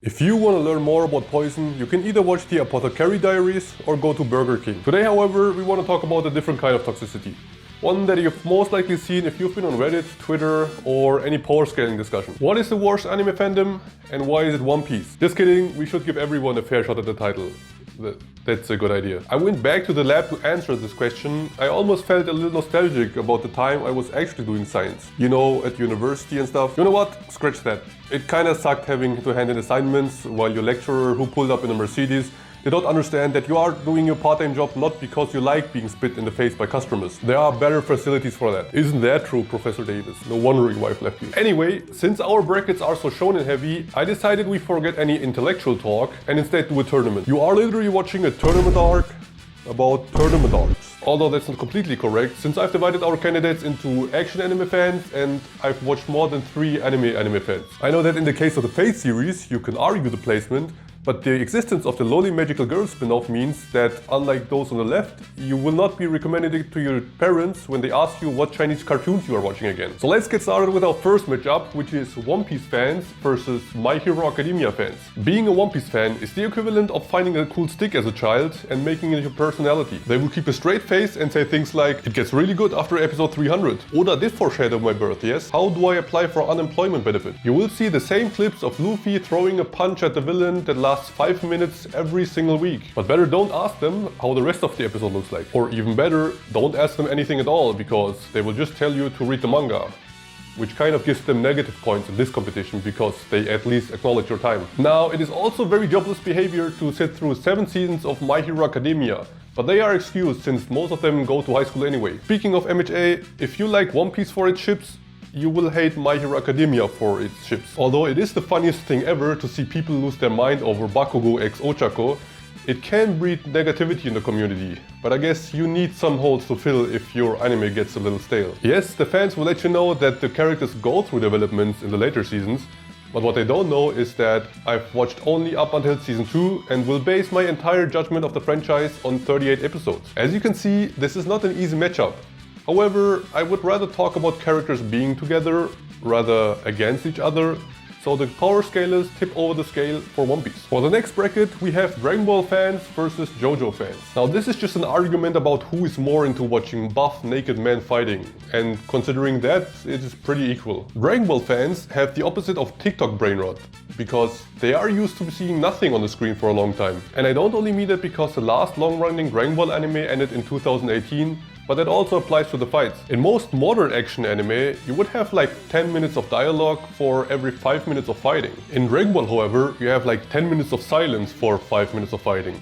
If you want to learn more about poison, you can either watch the Apothecary Diaries or go to Burger King. Today, however, we want to talk about a different kind of toxicity. One that you've most likely seen if you've been on Reddit, Twitter, or any power scaling discussion. What is the worst anime fandom and why is it One Piece? Just kidding, we should give everyone a fair shot at the title. That's a good idea. I went back to the lab to answer this question. I almost felt a little nostalgic about the time I was actually doing science. You know, at university and stuff. You know what? Scratch that. It kinda sucked having to hand in assignments while your lecturer, who pulled up in a Mercedes, did not understand that you are doing your part-time job not because you like being spit in the face by customers. There are better facilities for that. Isn't that true, Professor Davis? No wonder your wife left you. Anyway, since our brackets are so shonen heavy, I decided we forget any intellectual talk and instead do a tournament. You are literally watching a tournament arc about tournament arcs. Although that's not completely correct, since I've divided our candidates into action anime fans and I've watched more than 3 anime fans. I know that in the case of the Fate series, you can argue the placement, but the existence of the Loli Magical Girl spin-off means that, unlike those on the left, you will not be recommending it to your parents when they ask you what Chinese cartoons you are watching again. So let's get started with our first matchup, which is One Piece fans versus My Hero Academia fans. Being a One Piece fan is the equivalent of finding a cool stick as a child and making it your personality. They will keep a straight face and say things like, "It gets really good after episode 300. Oda did foreshadow my birth, yes? How do I apply for unemployment benefit?" You will see the same clips of Luffy throwing a punch at the villain that lasts 5 minutes every single week. But better don't ask them how the rest of the episode looks like. Or even better, don't ask them anything at all, because they will just tell you to read the manga. Which kind of gives them negative points in this competition because they at least acknowledge your time. Now, it is also very jobless behavior to sit through 7 seasons of My Hero Academia, but they are excused since most of them go to high school anyway. Speaking of MHA, if you like One Piece for its ships, you will hate My Hero Academia for its ships. Although it is the funniest thing ever to see people lose their mind over Bakugo x Ochako, it can breed negativity in the community, but I guess you need some holes to fill if your anime gets a little stale. Yes, the fans will let you know that the characters go through developments in the later seasons, but what they don't know is that I've watched only up until season 2 and will base my entire judgment of the franchise on 38 episodes. As you can see, this is not an easy matchup. However, I would rather talk about characters being together rather against each other, so the power scalers tip over the scale for One Piece. For the next bracket, we have Dragon Ball fans versus JoJo fans. Now this is just an argument about who is more into watching buff naked men fighting, and considering that, it is pretty equal. Dragon Ball fans have the opposite of TikTok brain rot, because they are used to seeing nothing on the screen for a long time. And I don't only mean that because the last long-running Dragon Ball anime ended in 2018, but that also applies to the fights. In most modern action anime, you would have like 10 minutes of dialogue for every 5 minutes of fighting. In Dragon Ball, however, you have like 10 minutes of silence for 5 minutes of fighting.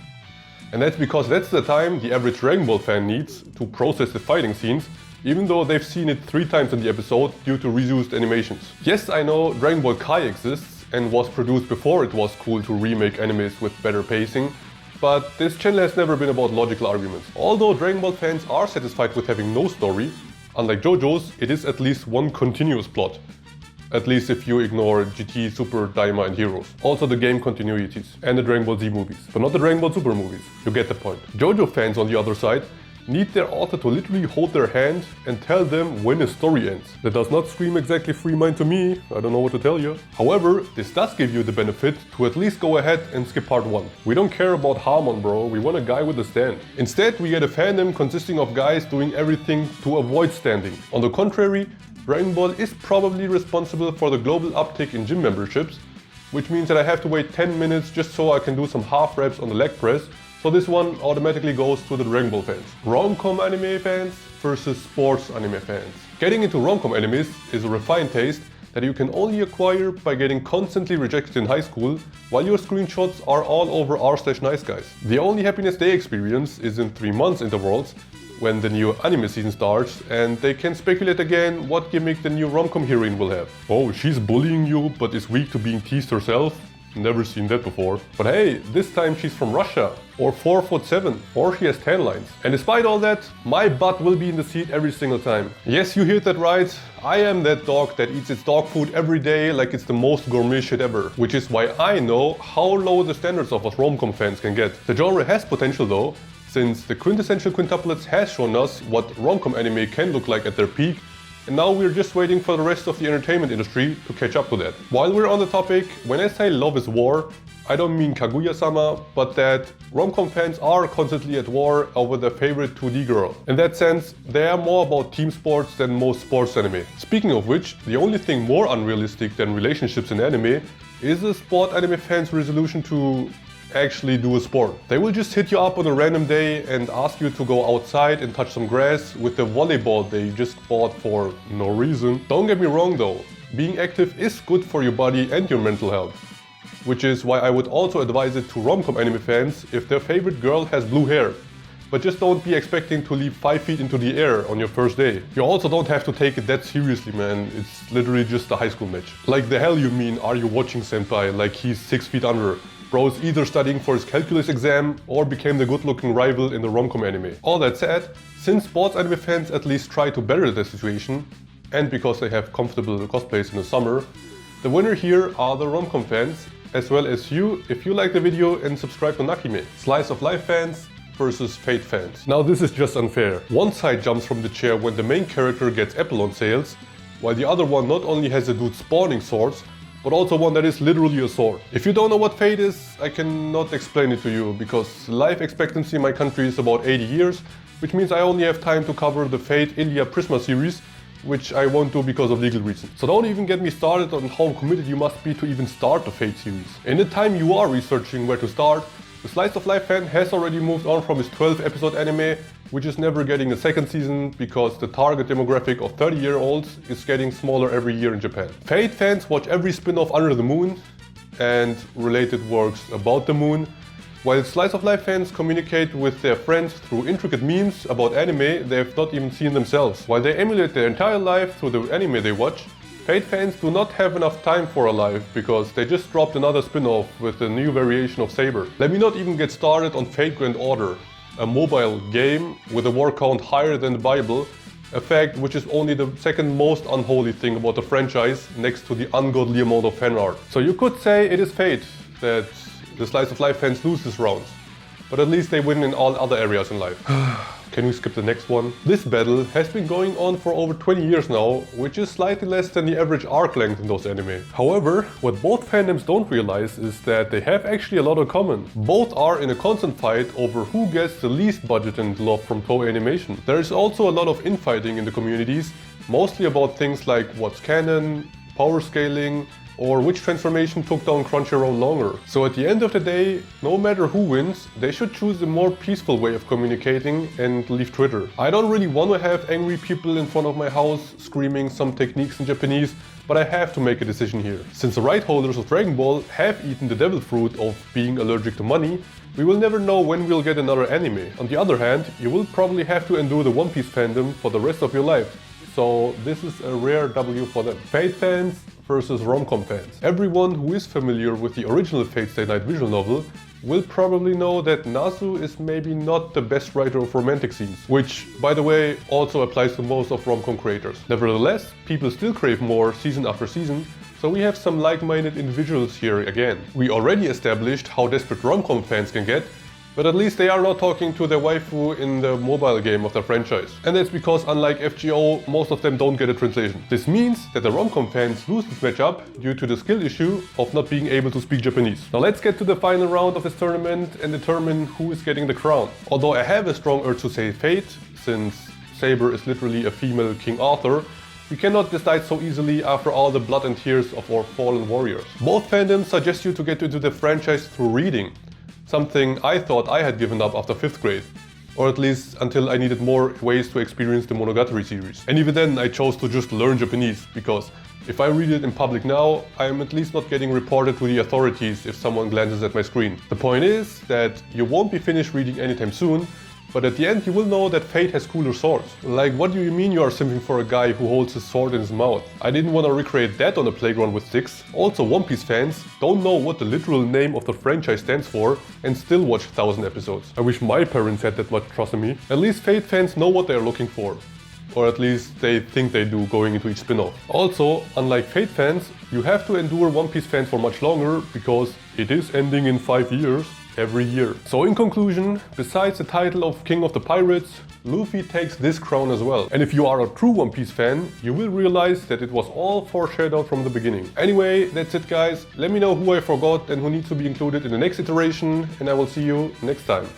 And that's because that's the time the average Dragon Ball fan needs to process the fighting scenes, even though they've seen it 3 times in the episode due to reused animations. Yes, I know Dragon Ball Kai exists and was produced before it was cool to remake animes with better pacing, but this channel has never been about logical arguments. Although Dragon Ball fans are satisfied with having no story, unlike JoJo's, it is at least one continuous plot. At least if you ignore GT, Super, Daima and Heroes. Also the game continuities and the Dragon Ball Z movies, but not the Dragon Ball Super movies. You get the point. JoJo fans on the other side need their author to literally hold their hand and tell them when a story ends. That does not scream exactly free mind to me, I don't know what to tell you. However, this does give you the benefit to at least go ahead and skip part 1. We don't care about Harmon, bro, we want a guy with a stand. Instead, we get a fandom consisting of guys doing everything to avoid standing. On the contrary, Dragon Ball is probably responsible for the global uptick in gym memberships, which means that I have to wait 10 minutes just so I can do some half reps on the leg press. So this one automatically goes to the Dragon Ball fans. Rom-Com anime fans versus sports anime fans. Getting into rom-com animes is a refined taste that you can only acquire by getting constantly rejected in high school, while your screenshots are all over r/nice guys. The only happiness they experience is in 3 months intervals, when the new anime season starts and they can speculate again what gimmick the new rom-com heroine will have. Oh, she's bullying you but is weak to being teased herself? Never seen that before. But hey, this time she's from Russia, or 4'7", or she has tan lines. And despite all that, my butt will be in the seat every single time. Yes, you heard that right. I am that dog that eats its dog food every day like it's the most gourmet shit ever. Which is why I know how low the standards of us rom-com fans can get. The genre has potential though, since the quintessential quintuplets has shown us what rom-com anime can look like at their peak, and now we're just waiting for the rest of the entertainment industry to catch up to that. While we're on the topic, when I say love is war, I don't mean Kaguya-sama, but that rom-com fans are constantly at war over their favorite 2D girl. In that sense, they are more about team sports than most sports anime. Speaking of which, the only thing more unrealistic than relationships in anime is a sport anime fan's resolution to actually do a sport. They will just hit you up on a random day and ask you to go outside and touch some grass with the volleyball they just bought for no reason. Don't get me wrong though, being active is good for your body and your mental health. Which is why I would also advise it to rom-com anime fans if their favorite girl has blue hair. But just don't be expecting to leap 5 feet into the air on your first day. You also don't have to take it that seriously, man. It's literally just a high school match. Like the hell you mean are you watching senpai like he's 6 feet under? Bro's either studying for his calculus exam or became the good-looking rival in the rom-com anime. All that said, since sports anime fans at least try to better the situation, and because they have comfortable cosplays in the summer, the winner here are the rom-com fans, as well as you if you like the video and subscribe to Nakime. Slice of Life fans versus Fate fans. Now this is just unfair. One side jumps from the chair when the main character gets Apple on sales, while the other one not only has a dude spawning swords, but also one that is literally a sword. If you don't know what Fate is, I cannot explain it to you, because life expectancy in my country is about 80 years, which means I only have time to cover the Fate India Prisma series, which I won't do because of legal reasons. So don't even get me started on how committed you must be to even start the Fate series. In the time you are researching where to start, the Slice of Life fan has already moved on from his 12 episode anime, which is never getting a second season because the target demographic of 30-year-olds is getting smaller every year in Japan. Fate fans watch every spin-off Under the Moon and related works about the moon, while Slice of Life fans communicate with their friends through intricate memes about anime they have not even seen themselves. While they emulate their entire life through the anime they watch, Fate fans do not have enough time for a life because they just dropped another spin-off with a new variation of Saber. Let me not even get started on Fate Grand Order, a mobile game with a war count higher than the Bible, a fact which is only the second most unholy thing about the franchise next to the ungodly amount of fan art. So you could say it is fate that the Slice of Life fans lose this round, but at least they win in all other areas in life. Can we skip the next one? This battle has been going on for over 20 years now, which is slightly less than the average arc length in those anime. However, what both fandoms don't realize is that they have actually a lot in common. Both are in a constant fight over who gets the least budget and love from Toei Animation. There is also a lot of infighting in the communities, mostly about things like what's canon, power scaling, or which transformation took down Crunchyroll longer. So at the end of the day, no matter who wins, they should choose a more peaceful way of communicating and leave Twitter. I don't really want to have angry people in front of my house screaming some techniques in Japanese, but I have to make a decision here. Since the right holders of Dragon Ball have eaten the devil fruit of being allergic to money, we will never know when we'll get another anime. On the other hand, you will probably have to endure the One Piece fandom for the rest of your life. So this is a rare W for them. Fate fans versus rom-com fans. Everyone who is familiar with the original Fate Stay Night visual novel will probably know that Nasu is maybe not the best writer of romantic scenes, which, by the way, also applies to most of rom-com creators. Nevertheless, people still crave more season after season, so we have some like-minded individuals here again. We already established how desperate rom-com fans can get, but at least they are not talking to their waifu in the mobile game of the franchise. And that's because unlike FGO, most of them don't get a translation. This means that the rom-com fans lose this matchup due to the skill issue of not being able to speak Japanese. Now let's get to the final round of this tournament and determine who is getting the crown. Although I have a strong urge to say Fate, since Saber is literally a female King Arthur, we cannot decide so easily after all the blood and tears of our fallen warriors. Both fandoms suggest you to get into the franchise through reading. Something I thought I had given up after 5th grade, or at least until I needed more ways to experience the Monogatari series. And even then I chose to just learn Japanese, because if I read it in public now, I am at least not getting reported to the authorities if someone glances at my screen. The point is that you won't be finished reading anytime soon, but at the end you will know that Fate has cooler swords. Like, what do you mean you are simping for a guy who holds his sword in his mouth? I didn't want to recreate that on a playground with sticks. Also, One Piece fans don't know what the literal name of the franchise stands for and still watch 1000 episodes. I wish my parents had that much trust in me. At least Fate fans know what they are looking for. Or at least they think they do going into each spin-off. Also, unlike Fate fans, you have to endure One Piece fans for much longer because it is ending in 5 years. every year. So in conclusion, besides the title of King of the Pirates, Luffy takes this crown as well. And if you are a true One Piece fan, you will realize that it was all foreshadowed from the beginning. Anyway, that's it guys. Let me know who I forgot and who needs to be included in the next iteration, and I will see you next time.